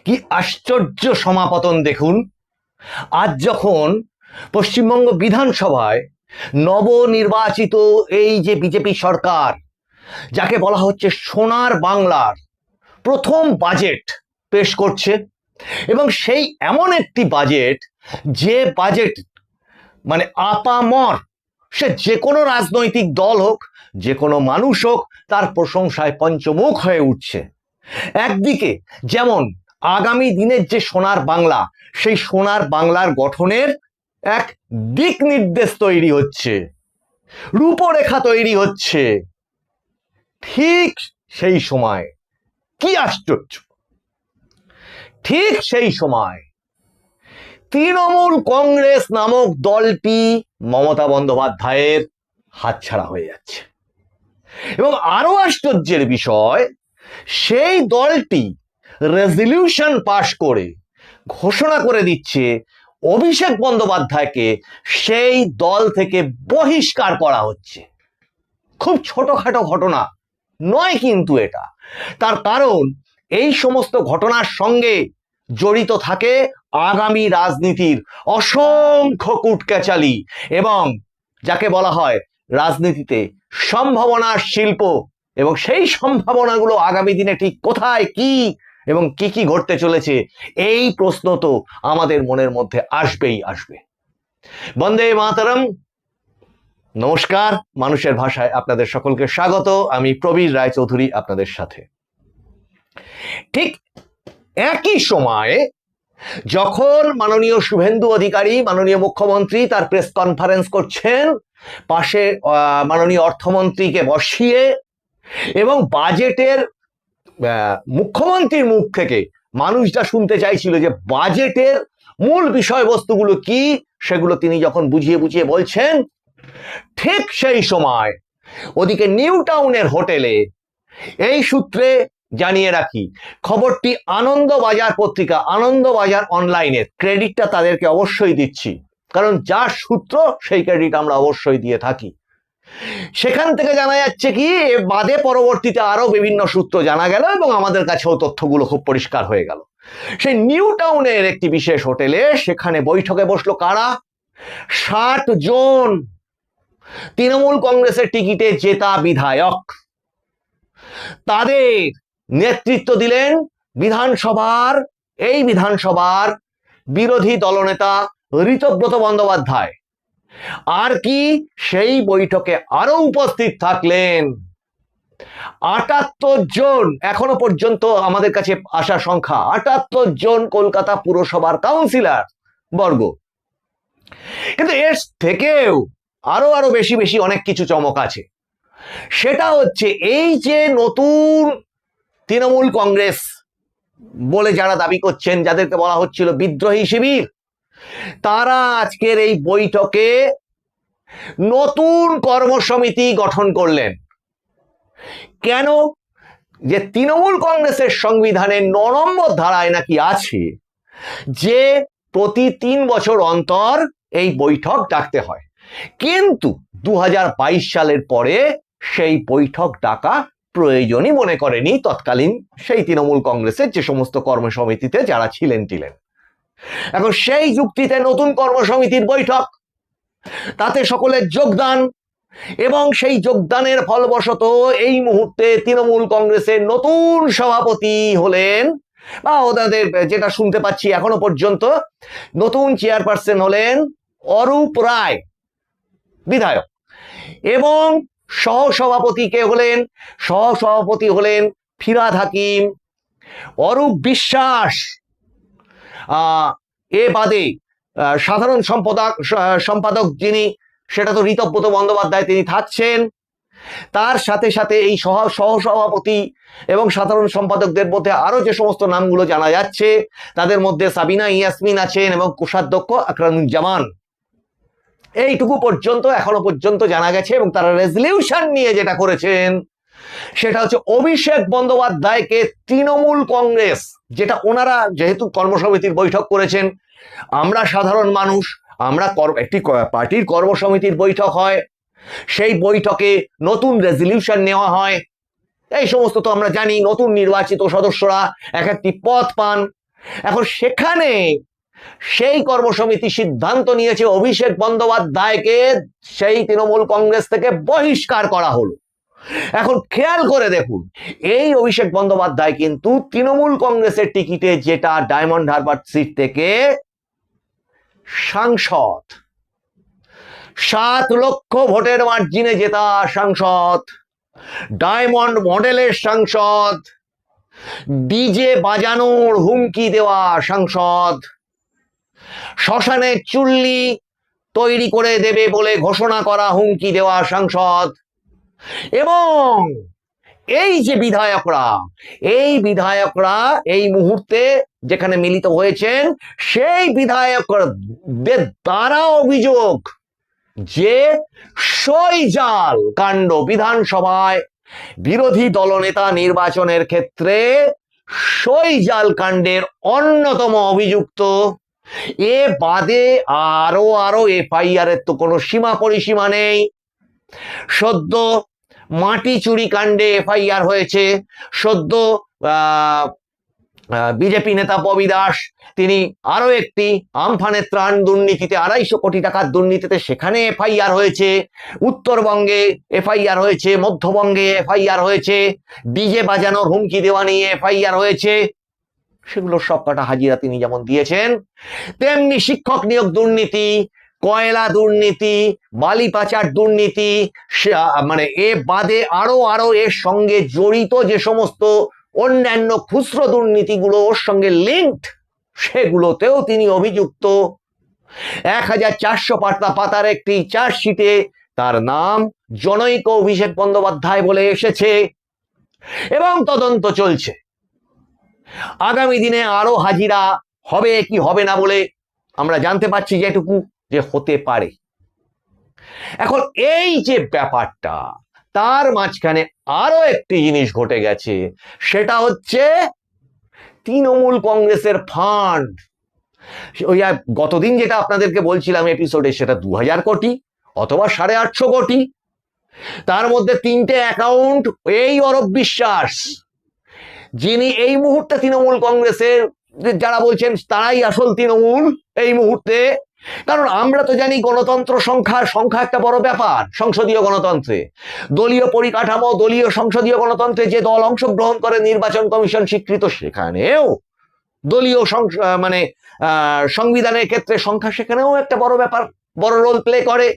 কি আশ্চর্য সমাপতন দেখুন। আজ যখন পশ্চিমবঙ্গ বিধানসভায় নবনির্বাচিত এই যে বিজেপি সরকার, যাকে বলা হচ্ছে সোনার বাংলার প্রথম বাজেট পেশ করছে, এবং সেই এমন একটি বাজেট, যে বাজেট মানে আপামর, সে যে কোনো রাজনৈতিক দল হোক, যে কোনো মানুষ হোক, তার প্রশংসায় পঞ্চমুখ হয়ে উঠছে। একদিকে যেমন আগামী দিনের যে সোনার বাংলা, সেই সোনার বাংলার গঠনের এক দিক নির্দেশ তৈরি হচ্ছে, রূপরেখা তৈরি হচ্ছে। ঠিক সেই সময়, কি আশ্চর্য, ঠিক সেই সময় তৃণমূল কংগ্রেস নামক দলটি মমতা বন্দ্যোপাধ্যায়ের হাতছাড়া হয়ে যাচ্ছে। এবং আরো আশ্চর্যের বিষয়, সেই দলটি রেজলিউশন পাশ করে ঘোষণা করে দিচ্ছে অভিষেক বন্দ্যোপাধ্যায়কে সেই দল থেকে বহিষ্কার করা হচ্ছে। খুব ছোটখাটো ঘটনা নয় কিন্তু এটা। তার কারণ এই সমস্ত ঘটনার সঙ্গে জড়িত থাকে আগামী রাজনীতির অসংখ্য কুটকেচালি, এবং যাকে বলা হয় রাজনীতিতে সম্ভাবনার শিল্প। এবং সেই সম্ভাবনাগুলো আগামী দিনে ঠিক কোথায়, কি এবং কি কি ঘটতে চলেছে, এই প্রশ্ন তো আমাদের মনের মধ্যে আসবেই আসবে। বন্দে মাতরম। নমস্কার, মানুষের ভাষায় আপনাদের সকলকে স্বাগত। আমি প্রবীর রায়চৌধুরী আপনাদের সাথে। ঠিক একই সময়ে যখন মাননীয় শুভেন্দু অধিকারী, মাননীয় মুখ্যমন্ত্রী, তার প্রেস কনফারেন্স করছেন, পাশে মাননীয় অর্থমন্ত্রীকে বসিয়ে, এবং বাজেটের মুখ্যমন্ত্রীর মুখ থেকে মানুষ যা শুনতে চাইছিল যে বাজেটের মূল বিষয়বস্তুগুলো কি, সেগুলো তিনি যখন বুঝিয়ে বুঝিয়ে বলছেন, ঠিক সেই সময় ওদিকে নিউ টাউনের হোটেলে, এই সূত্রে জানিয়ে রাখি, খবরটি আনন্দবাজার পত্রিকা, আনন্দবাজার অনলাইনের, ক্রেডিটটা তাদেরকে অবশ্যই দিচ্ছি, কারণ যার সূত্র সেই ক্রেডিট আমরা অবশ্যই দিয়ে থাকি। সেখান থেকে জানা যাচ্ছে কি, বাদে পরবর্তীতে আরো বিভিন্ন সূত্র জানা গেল, এবং আমাদের কাছেও তথ্যগুলো খুব পরিষ্কার হয়ে গেল। সেই নিউ টাউনের একটি বিশেষ হোটেলে, সেখানে বৈঠকে বসলো কারা? 60 জন তৃণমূল কংগ্রেসের টিকিটে জেতা বিধায়ক। তাদের নেতৃত্ব দিলেন বিধানসভার বিরোধী দলনেতা ঋতব্রত বন্দ্যোপাধ্যায়। আর কি, সেই বৈঠকে আরো উপস্থিত থাকলেন 78 জন, এখনো পর্যন্ত আমাদের কাছে আসা সংখ্যা 78 জন কলকাতা পুরসভার কাউন্সিলর বর্গ। কিন্তু এর থেকেও আরো বেশি অনেক কিছু চমক আছে। সেটা হচ্ছে, এই যে নতুন তৃণমূল কংগ্রেস বলে যারা দাবি করছেন, যাদেরকে বলা হচ্ছিল বিদ্রোহী শিবির, তারা আজকের এই বৈঠকে নতুন কর্মসমিতি গঠন করলেন। কেন? যে তৃণমূল কংগ্রেসের সংবিধানের 9 নম্বর ধারায় নাকি আছে যে প্রতি 3 বছর অন্তর এই বৈঠক ডাকতে হয়, কিন্তু 2022 সালের পরে সেই বৈঠক ডাকা প্রয়োজনই মনে করেনি তৎকালীন সেই তৃণমূল কংগ্রেসের যে সমস্ত কর্মসমিতিতে যারা ছিলেন। এখন সেই যুক্তিতে নতুন কর্মসমিতির বৈঠক, তাতে সকলের যোগদান, এবং সেই যোগদানের ফলবশত এই মুহূর্তে তৃণমূল কংগ্রেসের নতুন সভাপতি হলেন, বা ওদের যেটা শুনতে পাচ্ছি এখনো পর্যন্ত নতুন চেয়ারপারসন হলেন অরূপ রায় বিধায়ক, এবং সহসভাপতি হলেন ফিরহাদ হাকিম, অরূপ বিশ্বাস। এ বাদে সাধারণ সম্পাদক যিনি, সেটা তো ঋতব্রত বন্দ্যোপাধ্যায়, তিনি থাকছেন। তার সাথে সাথে এই সহসভাপতি এবং সাধারণ সম্পাদকদের মধ্যে আরো যে সমস্ত নামগুলো জানা যাচ্ছে, তাদের মধ্যে সাবিনা ইয়াসমিন আছেন এবং কোষাধ্যক্ষ আকরামুজ্জামান। এইটুকু পর্যন্ত এখনো পর্যন্ত জানা গেছে। এবং তারা রেজলিউশন নিয়ে যেটা করেছেন, সেটা হচ্ছে অভিষেক বন্দ্যোপাধ্যায়কে তৃণমূল কংগ্রেস, যেটা ওনারা যেহেতু কর্মসমিতির বৈঠক করেছেন, আমরা সাধারণ মানুষ, আমরা একটি পার্টির কর্মসমিতির বৈঠক হয়, সেই বৈঠকে নতুন রেজলিউশন নেওয়া হয়, এই সমস্ত তো আমরা জানি। নতুন নির্বাচিত সদস্যরা এক একটি পদ পান, এখন সেখানে সেই কর্মসমিতি সিদ্ধান্ত নিয়েছে অভিষেক বন্দ্যোপাধ্যায়কে সেই তৃণমূল কংগ্রেস থেকে বহিষ্কার করা হলো। এখন খেয়াল করে দেখুন, এই অভিষেক বন্দ্যোপাধ্যায় কিন্তু তৃণমূল কংগ্রেসের টিকিটে যেটা ডায়মন্ড হারবার সিট থেকে সাংসদ, 7 লক্ষ ভোটের মার্জিনে জেতা সাংসদ, ডায়মন্ড মডেলের সাংসদ, ডিজে বাজানোর হুমকি দেওয়া সাংসদ, শ্মশানে চুল্লি তৈরি করে দেবে বলে ঘোষণা করা হুমকি দেওয়া সাংসদ, এবং এই যে বিধায়করা এই মুহূর্তে যেখানে মিলিত হয়েছেন, সেই বিধায়কদের দ্বারা অভিযোগ যে সইজাল কাণ্ড, বিধানসভায় বিরোধী দলনেতা নির্বাচনের ক্ষেত্রে সইজাল কাণ্ডের অন্যতম অভিযুক্ত। এ বাদে আরো এফআইআর এর তো কোনো সীমা পরিসীমা নেই। সদ্য মাটি চুরি কাণ্ডে এফআইআর হয়েছে, সদ্য বিজেপি নেতা ববি দাস, তিনি আরো একটি আমফানের ত্রাণ দুর্নীতিতে 250 কোটি টাকার দুর্নীতিতে সেখানে এফআইআর হয়েছে, উত্তরবঙ্গে এফআইআর হয়েছে, মধ্যবঙ্গে এফআইআর হয়েছে, ডিজে বাজানোর হুমকি দেওয়া নিয়ে এফআইআর হয়েছে। সেগুলো সব কটা হাজিরা তিনি যেমন দিয়েছেন, তেমনি শিক্ষক নিয়োগ দুর্নীতি, কয়লা দুর্নীতি, বালি পাচার দুর্নীতি, মানে এ বাদে আরো এর সঙ্গে জড়িত যে সমস্ত অন্যান্য খুচরো দুর্নীতিগুলো ওর সঙ্গে লিঙ্কড, সেগুলোতেও তিনি অভিযুক্ত। 1400 পাতার একটি চার্জশিটে তার নাম জনৈক অভিষেক বন্দ্যোপাধ্যায় বলে এসেছে এবং তদন্ত চলছে। আগামী দিনে আরো হাজিরা হবে কি হবে না বলে আমরা জানতে পারছি যেটুকু, যে হতে পারে। এখন এই যে ব্যাপারটা, তার মাঝখানে আরো একটি জিনিস ঘটে গেছে, সেটা হচ্ছে তৃণমূল কংগ্রেসের ফান্ড। ওই গতদিন যেটা আপনাদেরকে বলছিলাম এপিসোডে, সেটা 2000 কোটি অথবা 850 কোটি। তার মধ্যে 3টে অ্যাকাউন্ট, এই অরূপ বিশ্বাস, যিনি এই মুহূর্তে তৃণমূল কংগ্রেসের, যারা বলছেন তারাই আসল তৃণমূল এই মুহূর্তে, কারণ আমরা তো জানি গণতন্ত্র সংখ্যা একটা বড় ব্যাপার। সংসদীয় গণতন্ত্রে, দলীয় পরিকাঠামো, দলীয় সংসদীয় গণতন্ত্রে যে দল অংশগ্রহণ করে নির্বাচন কমিশন স্বীকৃত, সেখানেও দলীয় মানে সংবিধানের ক্ষেত্রে সংখ্যা সেখানেও একটা বড় ব্যাপার, বড় রোল প্লে করে।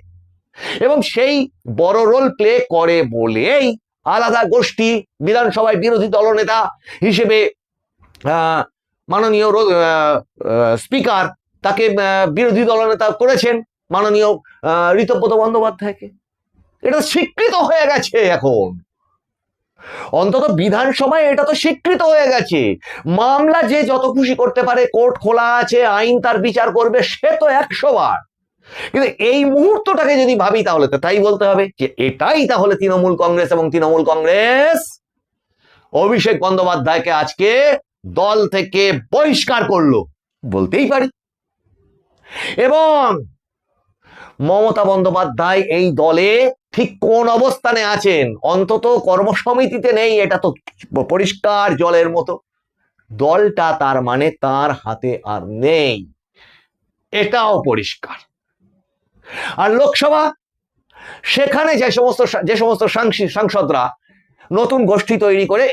এবং সেই বড় রোল প্লে করে বলেই আলাদা গোষ্ঠী বিধানসভায় বিরোধী দলনেতা হিসেবে মাননীয় স্পিকার তাকে বিরোধী দলনেতা করেছেন, মাননীয় ঋতব্রত বন্দ্যোপাধ্যায়কে। এটা স্বীকৃত হয়ে গেছে এখন, অন্তত বিধানসভায় এটা তো স্বীকৃত হয়ে গেছে। মামলা যে যত খুশি করতে পারে, কোর্ট খোলা আছে, আইন তার বিচার করবে, সে তো 100 বার। কিন্তু এই মুহূর্তটাকে যদি ভাবি, তাহলে তো তাই বলতে হবে যে এটাই তাহলে তৃণমূল কংগ্রেস, এবং তৃণমূল কংগ্রেস অভিষেক বন্দ্যোপাধ্যায়কে আজকে দল থেকে বহিষ্কার করলো, বলতেই পারি। এবং মমতা বন্দ্যোপাধ্যায় এই দলে ঠিক কোন অবস্থানে আছেন, অন্তত কর্মসমিতিতে নেই, এটা তো পরিষ্কার জলের মতো। দলটা তার মানে তার হাতে আর নেই, এটাও পরিষ্কার। আর লোকসভা, সেখানে যে সমস্ত সাংসদরা নতুন গোষ্ঠী তৈরি করে,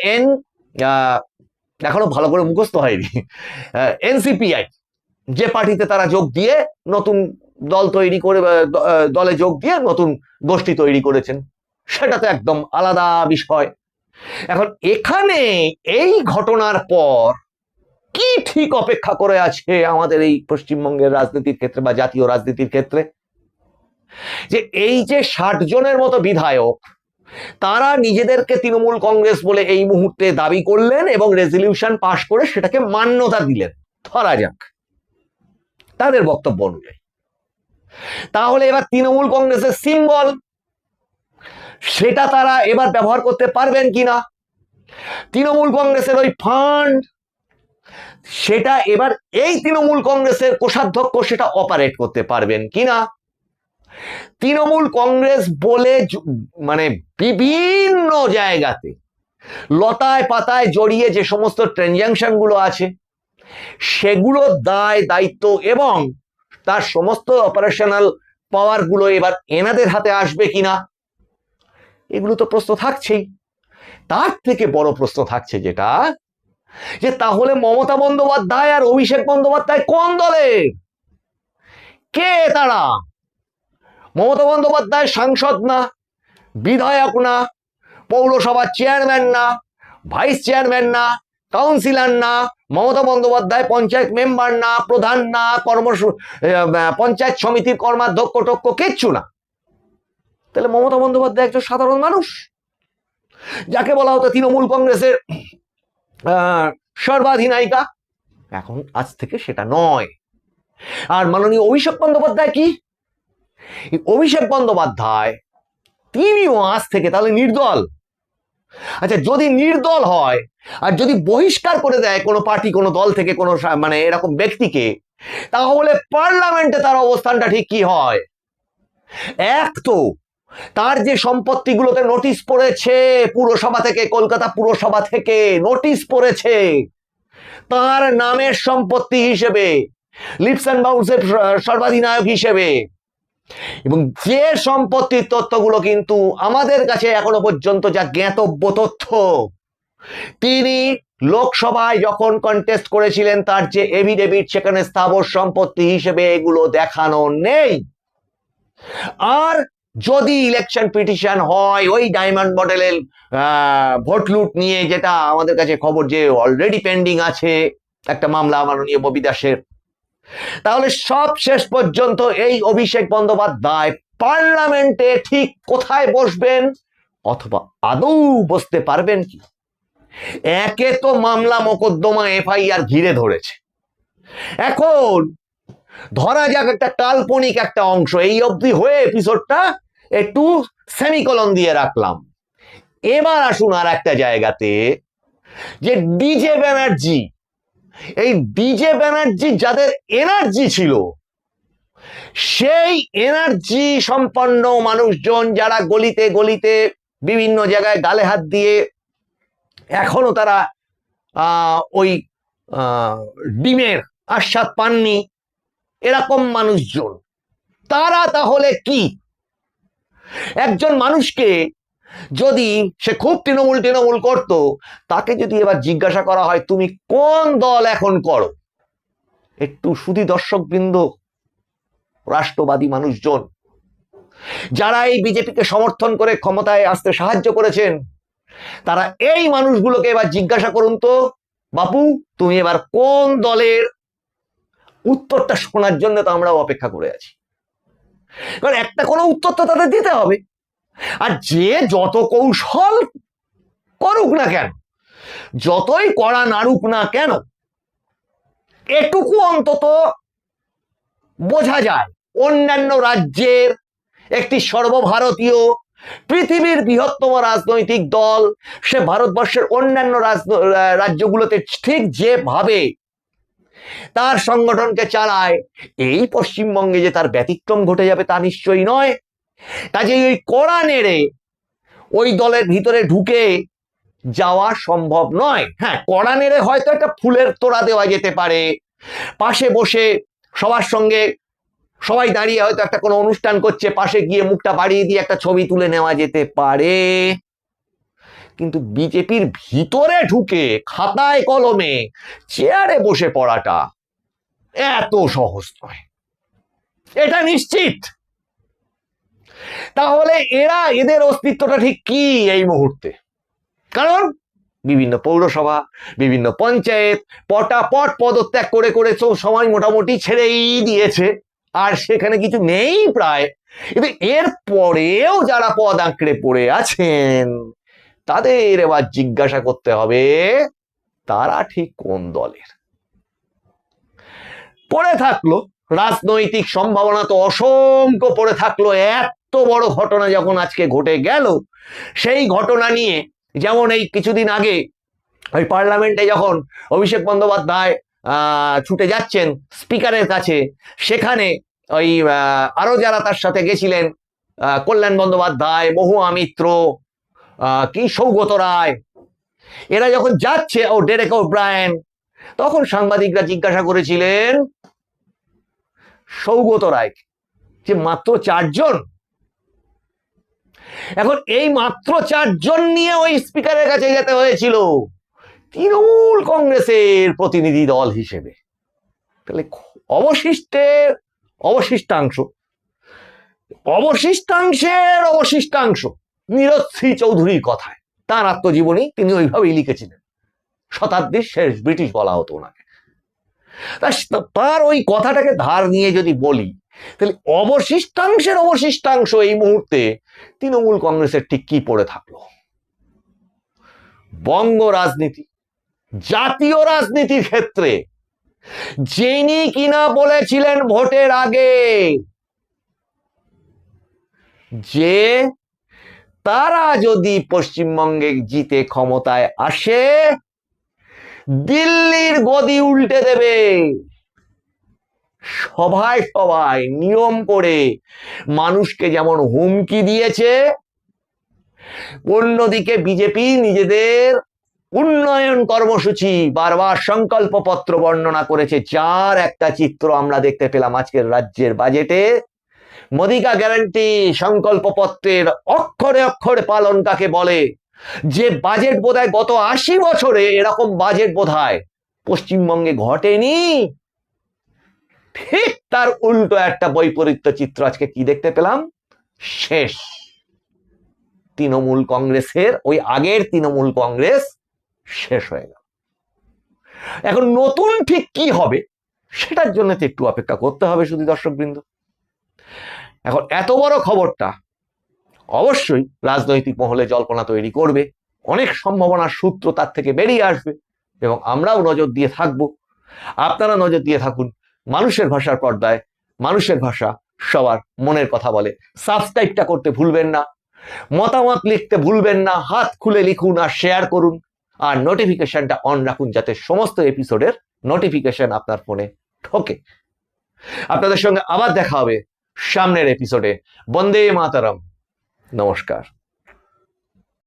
এখনো ভালো করে মুখস্থ হয়নি, এনসিপিআই, যে পার্টিতে তারা যোগ দিয়ে নতুন দল তৈরি করে, দলে যোগ দিয়ে নতুন গোষ্ঠী তৈরি করেছেন, সেটা তো একদম আলাদা বিষয়। এখন এখানে এই ঘটনার পর কি ঠিক অপেক্ষা করে আছে আমাদের এই পশ্চিমবঙ্গের রাজনীতির ক্ষেত্রে বা জাতীয় রাজনীতির ক্ষেত্রে, যে এই যে 60 জনের মতো বিধায়ক, তারা নিজেদেরকে তৃণমূল কংগ্রেস বলে এই মুহূর্তে দাবি করলেন এবং রেজলিউশন পাশ করে সেটাকে মান্যতা দিলেন, ধরা যাক তাদের বক্তব্য অনুযায়ী। তাহলে এবার তৃণমূল কংগ্রেসের সিম্বল, সেটা তারা এবার ব্যবহার করতে পারবেন কিনা? তৃণমূল কংগ্রেসের ওই ফান্ড, সেটা এবার এই তৃণমূল কংগ্রেসের কোষাধ্যক্ষ সেটা অপারেট করতে পারবেন কিনা? তৃণমূল কংগ্রেস বলে মানে বিভিন্ন জায়গাতে লতায় পাতায় জড়িয়ে যে সমস্ত ট্রানজাকশন গুলো আছে, সেগুলোর দায় দায়িত্ব এবং তার সমস্ত অপারেশনাল পাওয়ার গুলো এবার এনাদের হাতে আসবে কিনা, এগুলো তো প্রশ্ন থাকছেই। তার থেকে বড় প্রশ্ন থাকছে যেটা, যে তাহলে মমতা বন্দ্যোপাধ্যায় আর অভিষেক বন্দ্যোপাধ্যায় কোন দলের, কে তারা? মমতা বন্দ্যোপাধ্যায় সাংসদ না, বিধায়ক না, পৌরসভার চেয়ারম্যান না, ভাইস চেয়ারম্যান না, কাউন্সিলর না, মমতা বন্দ্যোপাধ্যায় পঞ্চায়েত মেম্বার না, প্রধান না, পঞ্চায়েত সমিতির কর্মাধ্যক্ষ টক্ষ কিচ্ছু না। তাহলে মমতা বন্দ্যোপাধ্যায় একজন সাধারণ মানুষ, যাকে বলা হতো তৃণমূল কংগ্রেসের সর্বাধিনায়িকা। এখন আজ থেকে সেটা নয়। আর মাননীয় অভিষেক বন্দ্যোপাধ্যায় কি? অভিষেক বন্দ্যোপাধ্যায় তিনিও আজ থেকে তাহলে নির্দল। আচ্ছা, যদি নির্দল হয় আর যদি বহিষ্কার করে দেয় কোনো পার্টি কোনো দল থেকে কোনো মানে এরকম ব্যক্তিকে, তাহলে পার্লামেন্টে তার অবস্থানটা ঠিক কি হয়? এক তো তার যে সম্পত্তিগুলোতে নোটিশ পড়েছে পুরসভা থেকে, কলকাতা পুরসভা থেকে নোটিশ পড়েছে তার নামের সম্পত্তি হিসেবে, লিপস অ্যান্ড বাউন্সের সর্বাধিনায়ক হিসেবে, এবং যে সম্পত্তির তথ্যগুলো কিন্তু আমাদের কাছে এখনো পর্যন্ত যা জ্ঞাতব্য তথ্য, তিনি লোকসভায় যখন কন্টেস্ট করেছিলেন তার যে এভিডেভিট সেখানে স্থাবর সম্পত্তি হিসেবে এগুলো দেখানো নেই। আর যদি ইলেকশন পিটিশন হয় ওই ডায়মন্ড মডেলের ভোট লুট নিয়ে, যেটা আমাদের কাছে খবর যে অলরেডি পেন্ডিং আছে একটা মামলা মাননীয় ববি দাসের, তাহলে সব শেষ পর্যন্ত এই অভিষেক বন্দ্যোপাধ্যায় পার্লামেন্টে ঠিক কোথায় বসবেন, অথবা আদৌ বসতে পারবেন কি? একে তো মামলা মোকদ্দমা এফআইআর ঘিরে ধরেছে। এখন ধরা যাক একটা কাল্পনিক একটা অংশ, এই অবধি হয়ে এপিসোডটা একটু সেমিকলন দিয়ে রাখলাম। এবার আসুন আর একটা জায়গাতে, যে ডিজে ব্যানার্জি, এই ডিজে ব্যানার্জি যাদের এনার্জি ছিল, সেই এনার্জি সম্পন্ন মানুষজন যারা গলিতে গলিতে বিভিন্ন জায়গায় গালে হাত দিয়ে এখনো তারা ওই ডিমের আস্বাদ পাননি, এরকম মানুষজন, তারা তাহলে কি? একজন মানুষকে যদি সে খুব তৃণমূল করত, তাকে যদি এবার জিজ্ঞাসা করা হয় তুমি কোন দল এখন করো, একটু সুধী দর্শকবৃন্দ, রাষ্ট্রবাদী মানুষজন যারা এই বিজেপিকে সমর্থন করে ক্ষমতায় আসতে সাহায্য করেছেন, তারা এই মানুষগুলোকে এবার জিজ্ঞাসা করুন তো, বাপু তুমি এবার কোন দলের? উত্তরটা শোনার জন্য তো আমরাও অপেক্ষা করে আছি, কারণ একটা কোনো উত্তর তো তাদের দিতে হবে। আর যে যত কৌশল করুক না কেন, যতই কড়া নাড়ুক না কেন, এটুকু অন্তত বোঝা যায় অন্যান্য রাজ্যের একটি সর্বভারতীয় পৃথিবীর বৃহত্তম রাজনৈতিক দল, সে ভারতবর্ষের অন্যান্য রাজ্যগুলোতে ঠিক যেভাবে তার সংগঠনকে চালায়, এই পশ্চিমবঙ্গে যে তার ব্যতিক্রম ঘটে যাবে তা নিশ্চয়ই নয়। কাজেই ওই কড়া নেড়ে ওই দলের ভিতরে ঢুকে যাওয়া সম্ভব নয়। হ্যাঁ, কড়া নেড়ে হয়তো একটা ফুলের তোড়া দেওয়া যেতে পারে, পাশে বসে সবার সঙ্গে সবাই দাঁড়িয়ে হয়তো একটা কোনো অনুষ্ঠান করছে, পাশে গিয়ে মুখটা বাড়িয়ে দিয়ে একটা ছবি তুলে নেওয়া যেতে পারে, কিন্তু বিজেপির ভিতরে ঢুকে খাতায় কলমে চেয়ারে বসে পড়াটা এত সহজ নয়, এটা নিশ্চিত। তাহলে এদের অস্তিত্বটা ঠিক কি এই মুহূর্তে? কারণ বিভিন্ন পৌরসভা, বিভিন্ন পঞ্চায়েত পটাপট পদত্যাগ করে করে সময় মোটামুটি ছেড়েই দিয়েছে, আর সেখানে কিছু নেই প্রায়। কিন্তু এর পরেও যারা পদ আঁকড়ে পড়ে আছেন, তাদের এবার জিজ্ঞাসা করতে হবে তারা ঠিক কোন দলের। পড়ে থাকলো রাজনৈতিক সম্ভাবনা তো অসংখ্য পড়ে থাকলো, এত বড় ঘটনা যখন আজকে ঘটে গেল, সেই ঘটনা নিয়ে যেমন এই কিছুদিন আগে ওই পার্লামেন্টে যখন অভিষেক বন্দ্যোপাধ্যায় ছুটে যাচ্ছেন স্পিকারের কাছে, সেখানে ওই আরো যারা তার সাথে গেছিলেন, কল্যাণ বন্দ্যোপাধ্যায়, মহুয়া মিত্র, কি সৌগত রায়, এরা যখন যাচ্ছে, ও ডেরেক ওব্রায়েন, তখন সাংবাদিকরা জিজ্ঞাসা করেছিলেন সৌগত রায়কে যে মাত্র 4 জন। এখন এই মাত্র 4 জন নিয়ে ওই স্পিকারের কাছে যেতে হয়েছিল তৃণমূল কংগ্রেসের প্রতিনিধি দল হিসেবে। তাহলে অবশিষ্টাংশের অবশিষ্টাংশ নীরজ চৌধুরীর কথায়, তার আত্মজীবনী তিনি ওইভাবেই লিখেছিলেন। শতাব্দীর শেষ ব্রিটিশ বলা হতো ওনাকে। তার ওই কথাটাকে ধার নিয়ে যদি বলি, তাহলে অবশিষ্টাংশের অবশিষ্টাংশ এই মুহূর্তে তৃণমূল কংগ্রেসের ঠিক কি পড়ে থাকলো? বঙ্গ রাজনীতি, জাতীয় রাজনীতির ক্ষেত্রে যিনি কিনা বলেছিলেন ভোটের আগে যে তারা যদি পশ্চিমবঙ্গে জিতে ক্ষমতায় আসে দিল্লির গদি উল্টে দেবে, সভায় সভায় নিয়ম করে মানুষকে যেমন হুমকি দিয়েছে, অন্যদিকে বিজেপি নিজেদের উন্নয়ন কর্মসূচি বারবার সংকল্পপত্র বর্ণনা করেছে, যার একটা চিত্র আমরা দেখতে পেলাম আজকের রাজ্যের বাজেটে। মোদি কা গ্যারান্টি সংকল্পপত্রের অক্ষরে অক্ষরে পালন কাকে বলে, যে বাজেট বোধহয় গত 80 বছরে এরকম বাজেট বোধহয় পশ্চিমবঙ্গে ঘটেনি, ঠিক তার উল্টো একটা বৈপরীত্য চিত্র আজকে কি দেখতে পেলাম? শেষ তৃণমূল কংগ্রেসের, ওই আগের তৃণমূল কংগ্রেস শেষ হয়ে গেল। এখন নতুন ঠিক কি হবে সেটার জন্য তো একটু অপেক্ষা করতে হবে শুধু দর্শকবৃন্দ। এখন এত বড় খবরটা অবশ্যই রাজনৈতিক মহলে জল্পনা তৈরি করবে, অনেক সম্ভাবনার সূত্র তার থেকে বেরিয়ে আসবে এবং আমরাও নজর দিয়ে থাকব। আপনারা নজর দিয়ে থাকুন মানুষের ভাষার পর্দায়। মানুষের ভাষা সবার মনের কথা বলে। সাবস্ক্রাইবটা করতে ভুলবেন না, মতামত লিখতে ভুলবেন না, হাত খুলে লিখুন আর শেয়ার করুন, আর নোটিফিকেশনটা অন রাখুন যাতে সমস্ত এপিসোডের নোটিফিকেশন আপনার ফোনে ঢোকে। আপনাদের সঙ্গে আবার দেখা হবে সামনের এপিসোডে। বন্দে মাতরম। নমস্কার।